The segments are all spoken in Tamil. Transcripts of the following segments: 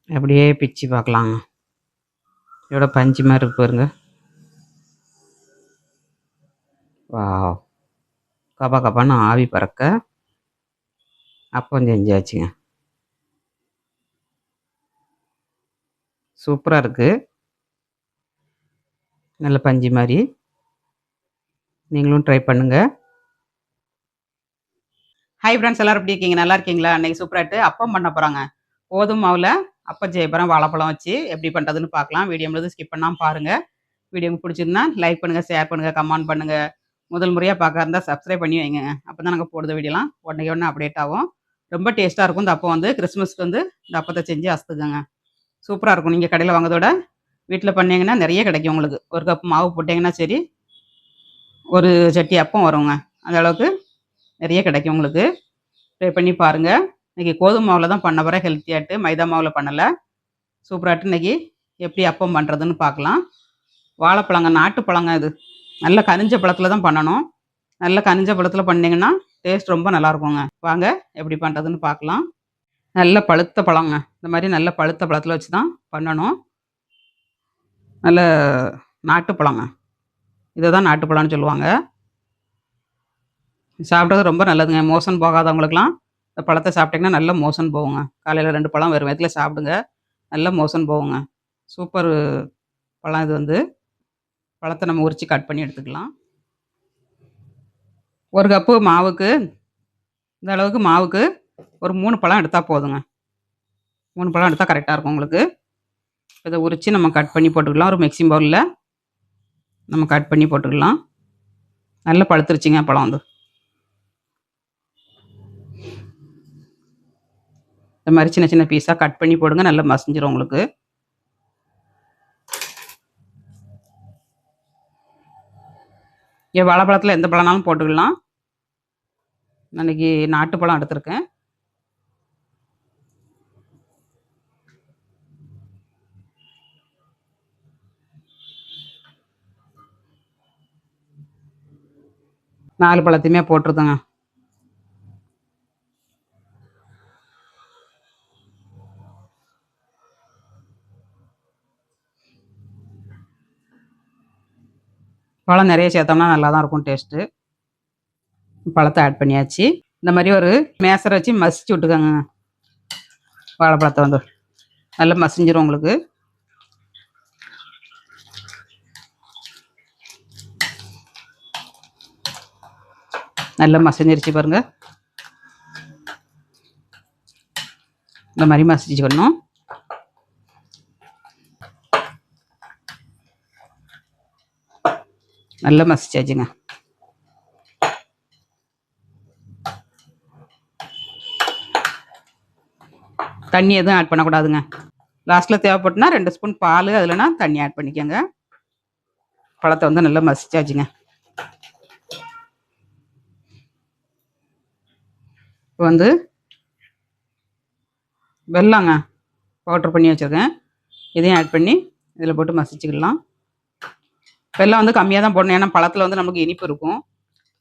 அப்படியே பிச்சு பார்க்கலாங்க. இதோட பஞ்சு மாதிரி இருக்கு பாருங்க. வாவ்! கபா கபான்னு ஆவி பறக்க அப்பம் செஞ்சாச்சுங்க. சூப்பரா இருக்கு. நல்ல பஞ்சு மாரி. நீங்களும் ட்ரை பண்ணுங்க. ஹாய் ஃப்ரெண்ட்ஸ், எல்லாரும் எப்படி இருக்கீங்க? நல்லா இருக்கீங்களா? அன்னைக்கு சூப்பராட்டு அப்பம் பண்ண போறாங்க. கோதுமை மாவுல அப்பம் செய்ய போறேன். வாழைப்பழம் வச்சு எப்படி பண்றதுன்னு பார்க்கலாம். வீடியோ முழுவதும் ஸ்கிப் பண்ணாம பாருங்க. வீடியோ உங்களுக்கு பிடிச்சிருந்தா லைக் பண்ணுங்க, ஷேர் பண்ணுங்க, கமெண்ட் பண்ணுங்க. முதல் முறையா பார்க்கறதா இருந்தா சப்ஸ்கிரைப் பண்ணி வைங்கங்க. அப்பதான் நாங்க போடுற வீடியோலாம் உடனே உடனே அப்டேட் ஆகும். ரொம்ப டேஸ்ட்டா இருக்கும். இந்த அப்பம் வந்து கிறிஸ்மஸ்க்கு வந்து இந்த அப்பத்த செஞ்சு அசத்துக்கங்க. சூப்பரா இருக்கும். நீங்க கடையில வாங்குறத விட வீட்ல பண்ணீங்கன்னா நெறைய கிடைக்கும் உங்களுக்கு. 1 கப் மாவு போட்டீங்கன்னா சரி, 1 சட்டி அப்பம் வருங்க. அந்த அளவுக்கு நெறைய கிடைக்கும் உங்களுக்கு. ட்ரை பண்ணி பாருங்க. இன்னைக்கு கோதுமை மாவுல தான் பண்ண போறேன் ஹெல்த்தியாட்டு. மைதா மாவுல பண்ணல. சூப்பராட்டு இன்னைக்கு எப்படி அப்பம் பண்றதுன்னு பார்க்கலாம். வாழைப்பழங்க, நாட்டு பழங்க இது. நல்ல கனிஞ்ச பழத்துல தான் பண்ணணும். நல்ல கனிஞ்ச பழத்துல பண்ணீங்கன்னா, டேஸ்ட் ரொம்ப நல்லாருக்குங்க. வாங்க எப்படி பண்றதுன்னு பார்க்கலாம். நல்ல பழுத்த பழங்க. இந்த மாரி நல்ல பழுத்த பழத்துல வச்சு தான் பண்ணணும். நல்ல நாட்டு பழங்க. இத தான் நாட்டு பழம்ன்னு சொல்லுவாங்க. சாப்பிட்டது ரொம்ப நல்லதுங்க. மோஷன் போகாதவங்களுக்கெல்லாம் இந்த பழத்த சாப்பிட்டீங்கன்னா, நல்ல மோஷன் போகுங்க. காலையில 2 பழம் வெறும் வயித்துல சாப்பிடுங்க. நல்ல மோஷன் போகுங்க. சூப்பர் பழம் இது வந்து. பழத்த நம்ம உரிச்சு கட் பண்ணி எடுத்துக்கலாம். 1 கப்பு மாவுக்கு இந்த அளவுக்கு மாவுக்கு ஒரு 3 பழம் எடுத்தா போதுங்க. 3 பழம் எடுத்தா கரெக்ட்டா இருக்கும் உங்களுக்கு. இத உரிச்சு நம்ம கட் பண்ணி போட்டுக்கலாம். ஒரு மிக்ஸிங் பவுல்ல நம்ம கட் பண்ணி போட்டுக்கலாம். நல்லா பழுத்துருச்சுங்க பழம் வந்து. இந்த மாரி சின்ன சின்ன பீஸா கட் பண்ணி போடுங்க. நல்லா மசிஞ்சிரும் உங்களுக்கு. வாழைப்பழத்துல எந்த பழம்னாலும் போட்டுக்கலாம். நான் இன்னைக்கு நாட்டு பழம் எடுத்திருக்கேன். நாலு பழத்தையுமே போட்டுருதுங்க. பழம் நெறைய சேர்த்தோம்னா நல்லா தான் இருக்கும் டேஸ்ட்டு. பழத்த ஆட் பண்ணியாச்சு. இந்த மாரி ஒரு மேசர வச்சு மசிச்சு விட்டுக்கோங்க. வாழைப்பழத்த வந்து நல்லா மசிஞ்சிரும் உங்களுக்கு. நல்லா மசிஞ்சிருச்சு பாருங்க. இந்த மாரி மசிச்சுக்கணும். நல்லா மசிச்சாச்சுங்க. தண்ணி எதுவும் ஆட் பண்ணக்கூடாதுங்க. லாஸ்ட்ல தேவைப்பட்டுனா 2 ஸ்பூன் பால், அதுலனா தண்ணி ஆட் பண்ணிக்கோங்க. பழத்த வந்து நல்லா மசிச்சாச்சுங்க. இப்போ வந்து வெல்லங்க பவுடர் பண்ணி வச்சுருக்கேன். இதையும் ஆட் பண்ணி இதில் போட்டு மசிச்சுக்கலாம். வெல்லம் வந்து கம்மியாக தான் போடணும். ஏன்னா பழத்தில் வந்து நமக்கு இனிப்பு இருக்கும்.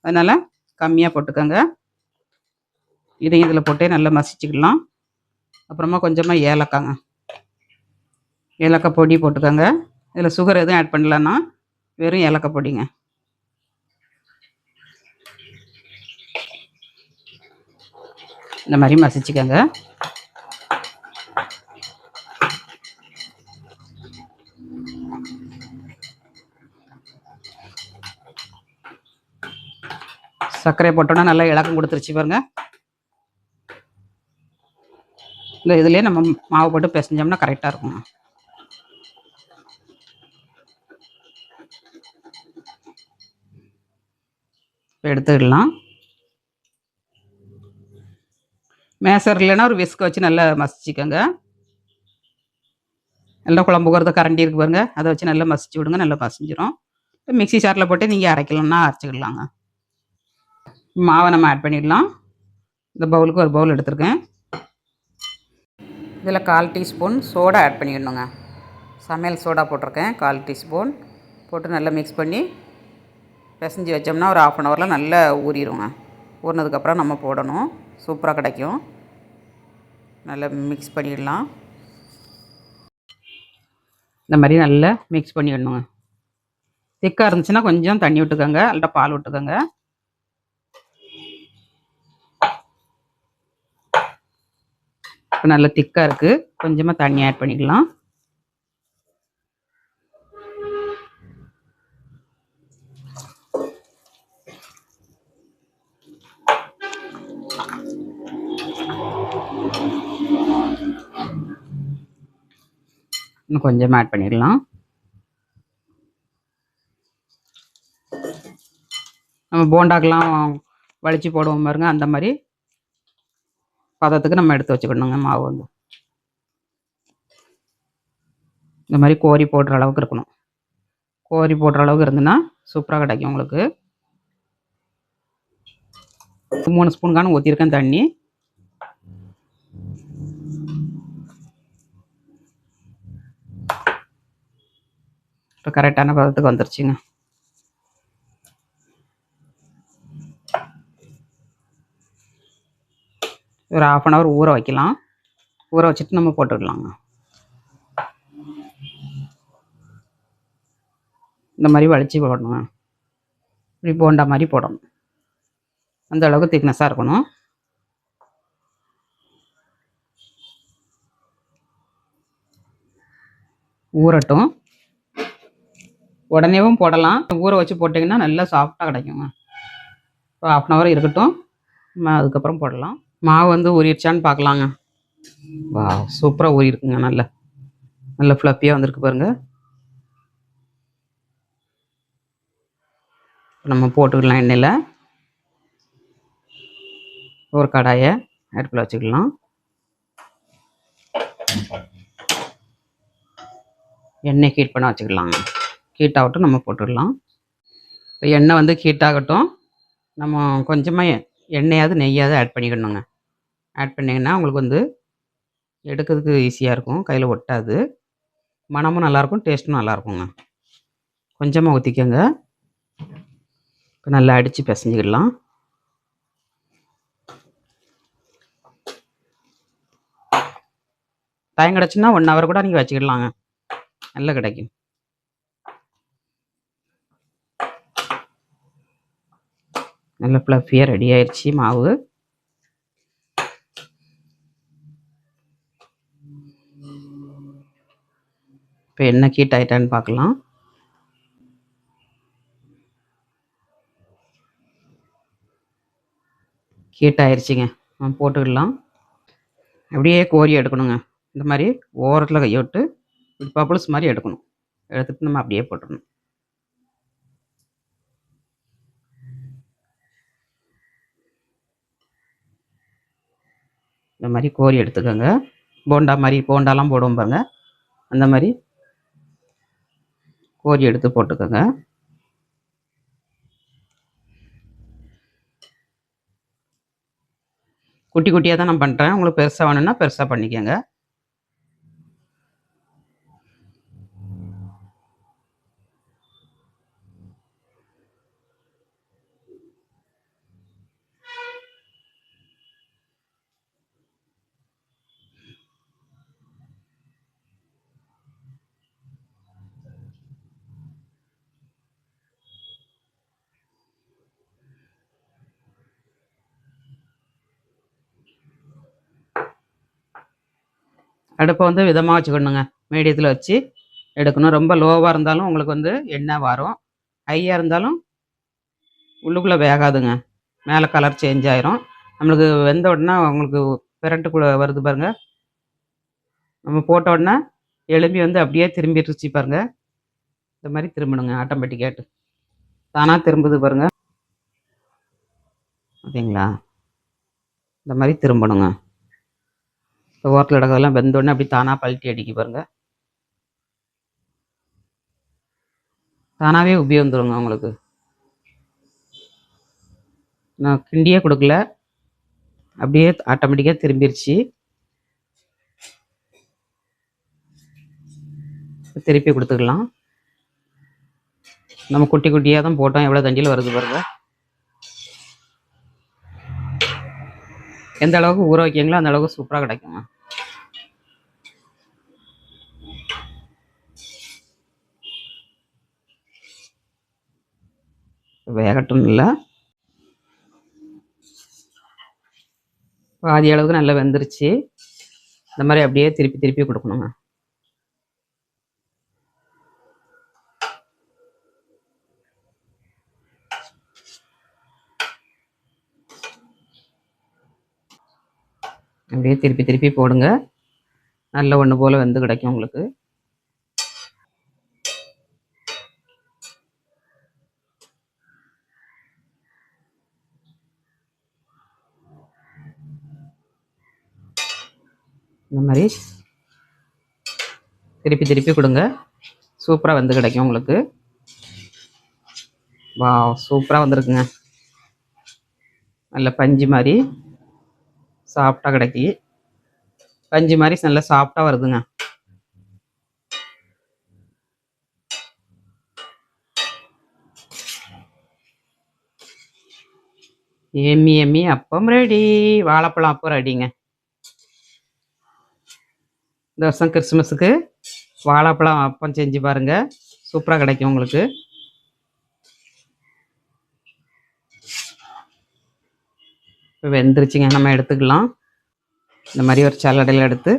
அதனால் கம்மியாக போட்டுக்கோங்க. இதையும் இதில் போட்டே நல்லா மசிச்சுக்கலாம். அப்புறமா கொஞ்சமாக ஏலக்காங்க, ஏலக்காய் பொடி போட்டுக்கோங்க. இதில் சுகர் எதுவும் ஆட் பண்ணலன்னா வெறும் ஏலக்காய் பொடிங்க. இந்த மாதிரி மசிச்சுக்கோங்க. சர்க்கரை போட்டோன்னா நல்லா இலக்கம் கொடுத்துருச்சு பாருங்க. இல்லை இதுலேயே நம்ம மாவு போட்டு பிசைஞ்சோம்னா கரெக்டாக இருக்குங்க. இப்போ எடுத்துக்கலாம். மேசர் இல்லைன்னா ஒரு விஸ்க் வச்சு நல்லா மசிச்சுக்கோங்க. நல்லா குழம்பு போகிறது கரண்டி இருக்கு பாருங்க, அதை வச்சு நல்லா மசிச்சு விடுங்க. நல்லா மசிஞ்சிரும். மிக்ஸி ஜாரில் போட்டு நீங்கள் அரைக்கலாம்னா அரைச்சிக்கலாங்க. மாவை நம்ம ஆட் பண்ணிடலாம். இந்த பவுலுக்கு ஒரு பவுல் எடுத்துருக்கேன். இதில் 1/4 டீஸ்பூன் சோடா ஆட் பண்ணிடணுங்க. சமையல் சோடா போட்டிருக்கேன். 1/4 டீஸ்பூன் போட்டு நல்லா மிக்ஸ் பண்ணி பிசைஞ்சு வச்சோம்னா ஒரு 1/2 ஹவரில் நல்லா ஊறிடுங்க. ஊறினதுக்கப்புறம் நம்ம போடணும். சூப்பராக கிடைக்கும். நல்லா மிக்ஸ் பண்ணிடலாம். இந்த மாதிரி நல்லா மிக்ஸ் பண்ணிடணுங்க. திக்காக இருந்துச்சுன்னா கொஞ்சம் தண்ணி விட்டுக்கோங்க, இல்லைனா பால் விட்டுக்கோங்க. இப்போ நல்லா திக்காக இருக்குது, கொஞ்சமாக தண்ணி ஆட் பண்ணிக்கலாம். இன்னும் கொஞ்சமாக ஆட் பண்ணிடலாம். நம்ம போண்டாக்கெலாம் வலிச்சு போடுவோம் பாருங்க, அந்த மாதிரி பதத்துக்கு நம்ம எடுத்து வச்சுக்கணுங்க. மாவு வந்து இந்த மாதிரி கோரி போடுற அளவுக்கு இருக்கணும். கோரி போடுற அளவுக்கு இருந்துன்னா சூப்பராக கிடைக்கும் உங்களுக்கு. 3 ஸ்பூனுக்கான ஊற்றிருக்கேன் தண்ணி. இப்போ கரெக்டான பதத்துக்கு வந்துருச்சுங்க. ஒரு 1/2 hour ஊற வைக்கலாம். ஊற வச்சுட்டு நம்ம போட்டுக்கலாங்க. இந்த மாதிரி வலிச்சு போடணுங்க. இப்படி போண்டா மாதிரி போடணும். அந்த அளவுக்கு திக்னஸாக இருக்கணும். ஊறட்டும். உடனேவும் போடலாம். ஊற வச்சு போட்டிங்கன்னா நல்லா சாஃப்டாக கிடைக்குங்க. இப்போ 1/2 hour இருக்கட்டும், நம்ம அதுக்கப்புறம் போடலாம். மாவு வந்து ஊறிடுச்சான்னு பார்க்கலாங்க. வா, சூப்பராக ஊறிஇருக்குங்க. நல்ல ஃப்ளப்பியாக வந்திருக்கு பாருங்கள். நம்ம போட்டுக்கலாம். எண்ணெயில் ஒரு கடாயை அடுப்பில் வச்சுக்கலாம். எண்ணெய் ஹீட் பண்ண வச்சுக்கலாங்க. ஹீட் ஆகட்டும், நம்ம போட்டுடலாம். இப்போ எண்ணெய் வந்து ஹீட் ஆகட்டும். நம்ம கொஞ்சமாக எண்ணெயாவது நெய்யாவது ஆட் பண்ணிக்கணுங்க. ஆட் பண்ணிங்கன்னா உங்களுக்கு வந்து எடுக்கிறதுக்கு ஈஸியாக இருக்கும், கையில் ஒட்டாது, மணமும் நல்லாயிருக்கும், டேஸ்ட்டும் நல்லாயிருக்குங்க. கொஞ்சமாக ஊற்றிக்கோங்க. இப்போ நல்லா அடித்து பிசைஞ்சிக்கிடலாம். டைம் கிடச்சுன்னா 1 hour கூட நீங்கள் வச்சுக்கிடலாங்க, நல்லா கிடைக்கும். நல்ல ஃப்ளஃபியாக ரெடி ஆயிடுச்சு மாவு. இப்போ என்ன ஹீட் ஆகிட்டான்னு பார்க்கலாம். ஹீட் ஆயிடுச்சுங்க. போட்டுக்கிடலாம். அப்படியே கோரி எடுக்கணுங்க. இந்த மாதிரி ஓரத்தில் கையை விட்டு இப்படி பப்புள்ஸ் மாதிரி எடுக்கணும். எடுத்துகிட்டு நம்ம அப்படியே போட்டுடணும். இந்த மாதிரி கோரி எடுத்துக்கோங்க. போண்டா மாதிரி, போண்டாலாம் போடுவோம் பாருங்க, அந்த மாதிரி கோரி எடுத்து போட்டுக்கோங்க. குட்டி குட்டியாக தான் நான் பண்ணுறேன். உங்களுக்கு பெருசாக வேணும்னா பெருசாக பண்ணிக்கோங்க. அடுப்பை வந்து விதமாக வச்சுக்கணுங்க. மீடியத்தில் வச்சு எடுக்கணும். ரொம்ப லோவாக இருந்தாலும் உங்களுக்கு வந்து எண்ணெய் வரும், ஹையாக இருந்தாலும் உள்ளுக்குள்ளே வேகாதுங்க, மேலே கலர் சேஞ்ச் ஆயிரும். நம்மளுக்கு வெந்த உடனே உங்களுக்கு பிரண்டுக்குள்ளே வருது பாருங்கள், நம்ம போட்ட உடனே எலும்பி வந்து அப்படியே திரும்பிடுச்சு பாருங்கள். இந்த மாதிரி திரும்பணுங்க, ஆட்டோமேட்டிக்காட்டு தானாக திரும்புது பாருங்கள். ஓகேங்களா? இந்த மாதிரி திரும்பணுங்க. இப்போ ஓரத்தில் இடக்கெல்லாம் வெந்தோடனே அப்படி தானாக பல்ட்டி அடிக்க பாருங்கள், தானாகவே உப்பி வந்துடுங்க உங்களுக்கு. நான் கிண்டியே கொடுக்கல, அப்படியே ஆட்டோமேட்டிக்காக திரும்பிடுச்சு. திருப்பி கொடுத்துக்கலாம். நம்ம குட்டி குட்டியாக தான் போட்டோம், எவ்வளோ தண்டியில் வருது பாருங்க. எந்த அளவுக்கு ஊற வைக்கிங்களோ அந்த அளவுக்கு சூப்பராக கிடைக்குங்க. வேகட்டும் இல்லை. பாதி அளவுக்கு நல்லா வெந்துருச்சு. இந்த மாதிரி அப்படியே திருப்பி திருப்பி கொடுக்கணுங்க. அப்படியே திருப்பி திருப்பி போடுங்க. நல்ல ஒன்று போல் வெந்து கிடைக்கும் உங்களுக்கு. இந்த மாதிரி திருப்பி திருப்பி கொடுங்க. சூப்பராக வந்து கிடைக்கும் உங்களுக்கு. வா, சூப்பராக வந்திருக்குங்க. நல்ல பஞ்சு மாதிரி சாஃப்டாக கிடைக்கி. பஞ்சு மாதிரி நல்லா சாஃப்டாக வருதுங்க. எம்மி எம்மி அப்பம் ரெடி. வாழைப்பழம் அப்பம் ரெடிங்க. இந்த வருஷம் கிறிஸ்மஸுக்கு வாழைப்பழம் அப்பம் செஞ்சு பாருங்கள். சூப்பராக கிடைக்கும் உங்களுக்கு. இப்போ வெந்துருச்சுங்க. நம்ம எடுத்துக்கலாம். இந்த மாதிரி ஒரு சல்லடையில் எடுத்து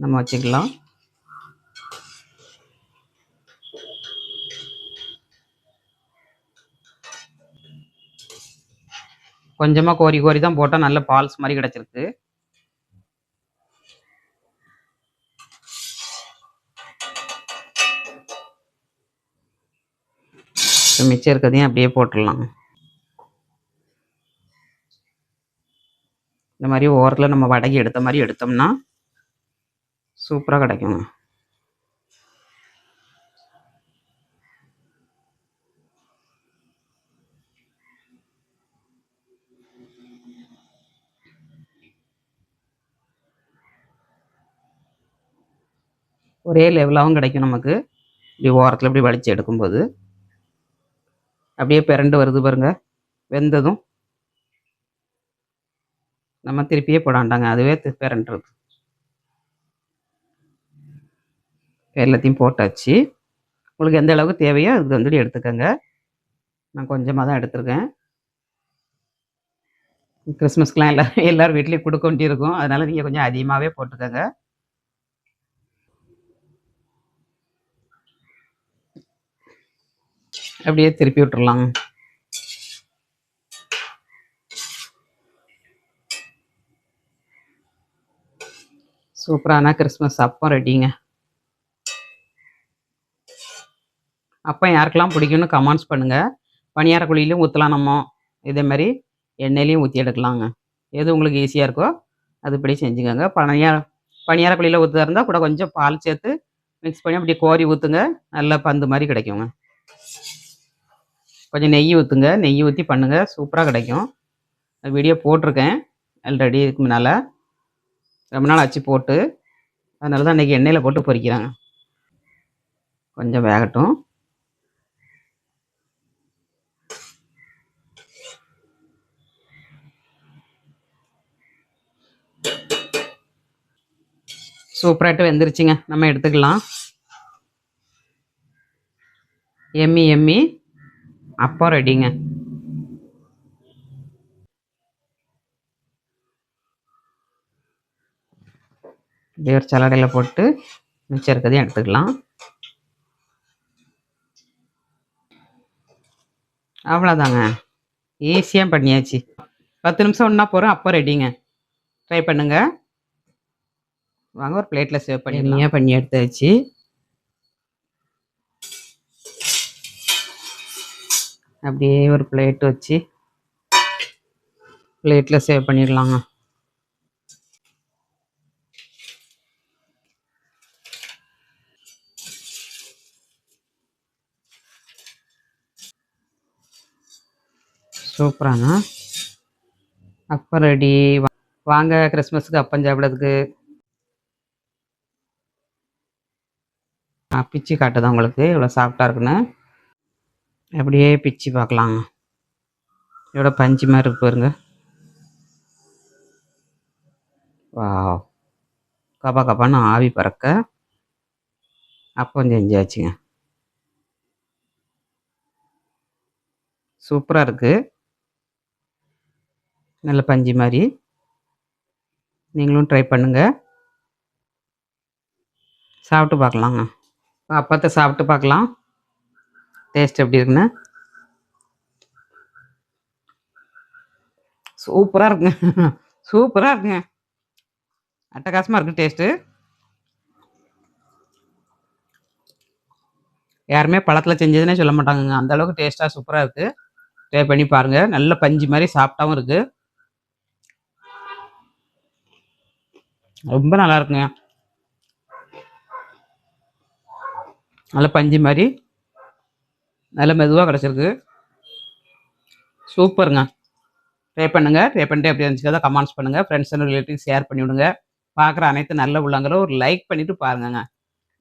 நம்ம வச்சுக்கலாம். கொஞ்சமாக கோரி கோரி தான் போட்டால் நல்ல பால்ஸ் மாதிரி கிடச்சிருக்கு. மிச்சம் இருக்கிறதையும் அப்படியே போட்டுடலாம். இந்த மாதிரி ஓரத்தில் நம்ம வடகி எடுத்த மாதிரி எடுத்தோம்னா சூப்பராக கிடைக்குங்க. ஒரே லெவலாகவும் கிடைக்கும் நமக்கு. இப்படி ஓரத்தில் இப்படி வலிச்சு எடுக்கும்போது அப்படியே பிறண்டு வருது பாருங்கள். வெந்ததும் நம்ம திருப்பியே போடாண்டாங்க, அதுவே பிறண்டுறது. எல்லாத்தையும் போட்டாச்சு. உங்களுக்கு எந்த அளவுக்கு தேவையோ அதுக்கு வந்துட்டு எடுத்துக்கோங்க. நான் கொஞ்சமாக தான் எடுத்துருக்கேன். கிறிஸ்மஸ்க்கெலாம் எல்லோரும் வீட்லேயும் கொடுக்க வேண்டியிருக்கும். அதனால் நீங்கள் கொஞ்சம் அதிகமாகவே போட்டுக்கோங்க. அப்படியே திருப்பி விட்டுறலாம். சூப்பரான கிறிஸ்மஸ் அப்பம் ரெடிங்க. அப்பம் யாருக்கெல்லாம் பிடிக்கும்னு கமெண்ட்ஸ் பண்ணுங்கள். பனியார குழியிலையும் ஊற்றலாம். நம்ம இதே மாதிரி எண்ணெயிலையும் ஊற்றி எடுக்கலாங்க. எது உங்களுக்கு ஈஸியாக இருக்கோ அதுபடி செஞ்சுக்கோங்க. பனியார குழியில் ஊற்றுறதா இருந்தால் கூட கொஞ்சம் பால் சேர்த்து மிக்ஸ் பண்ணி அப்படி கோரி ஊற்றுங்க. நல்லா பந்து மாதிரி கிடைக்குங்க. கொஞ்சம் நெய் ஊற்றுங்க. நெய் ஊற்றி பண்ணுங்கள், சூப்பராக கிடைக்கும். வீடியோ போட்டிருக்கேன் ஆல்ரெடி. இதுக்கு முன்னால் ரொம்ப நாள் ஆச்சு போட்டு. அதனால தான் இன்றைக்கி எண்ணெயில் போட்டு பொரிக்கிறாங்க. கொஞ்சம் வேகட்டும். சூப்பராகிட்டு வெந்துருச்சுங்க. நம்ம எடுத்துக்கலாம். எம்மி எம்மி அப்பம் ரெடிங்க. இப்படி ஒரு சலடையில் போட்டு மிச்சம் இருக்கிறதையும் எடுத்துக்கலாம். அவ்வளோதாங்க, ஈஸியாக பண்ணியாச்சு. 10 நிமிஷம் ஒன்றா போகிறோம். அப்போ ரெடிங்க. ட்ரை பண்ணுங்கள். வாங்க ஒரு பிளேட்டில் சேவ் பண்ணி பண்ணி எடுத்தாச்சு. அப்படியே ஒரு பிளேட் வச்சு பிளேட்டில் சேவ் பண்ணிடலாங்க. சூப்பரான அப்பம் ரெடி. வாங்க கிறிஸ்மஸுக்கு அப்பம் சாப்பிட்றதுக்கு. பிச்சு காட்டுதான் உங்களுக்கு இவ்வளோ சாஃப்டாக இருக்குன்னு. அப்படியே பிச்சு பார்க்கலாங்க. எவ்வளோ பஞ்சு மாதிரி இருக்கு பாருங்க. வா, கபா கபான்னு ஆவி பறக்க அப்பம் செஞ்சாச்சுங்க. சூப்பரா இருக்கு. நல்ல பஞ்சு மாரி. நீங்களும் ட்ரை பண்ணுங்க. சாப்பிட்டு பார்க்கலாங்க. அப்பத்த சாப்பிட்டு பார்க்கலாம். டேஸ்ட் எப்படி இருக்குன்னு. சூப்பரா இருக்குங்க. சூப்பரா இருக்குங்க. அட்டகாசமா இருக்கு டேஸ்ட்டு. யாருமே பழத்தில செஞ்சதுன்னே சொல்ல மாட்டாங்கங்க. அந்த அளவுக்கு டேஸ்ட்டா சூப்பரா இருக்கு. ட்ரை பண்ணி பாருங்க. நல்ல பஞ்சு மாரி சாஃப்ட்டாவும் இருக்கு. ரொம்ப நல்லா இருக்குங்க. நல்ல பஞ்சு மாரி நல்ல மெதுவா கிடைச்சிருக்கு. சூப்பருங்க. ட்ரை பண்ணுங்க. ட்ரை பண்ணிட்டு எப்படி இருந்துச்சுங்கிறத கமெண்ட்ஸ் பண்ணுங்க. ஃப்ரெண்ட்ஸ் அண்ட் ரிலேட்டிவ்ஸ் ஷேர் பண்ணி விடுங்க. பார்க்குற அனைத்து நல்ல உள்ளங்களும் ஒரு லைக் பண்ணிட்டு பாருங்கங்க.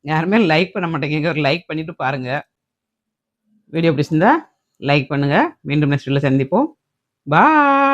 யாருமே லைக் பண்ண மாட்டேங்கிறீங்க. ஒரு லைக் பண்ணிட்டு பாருங்க. வீடியோ பிடிச்சிருந்தா லைக் பண்ணுங்க. மீண்டும் நெக்ஸ்ட் வீடியோல சந்திப்போம். பாய்.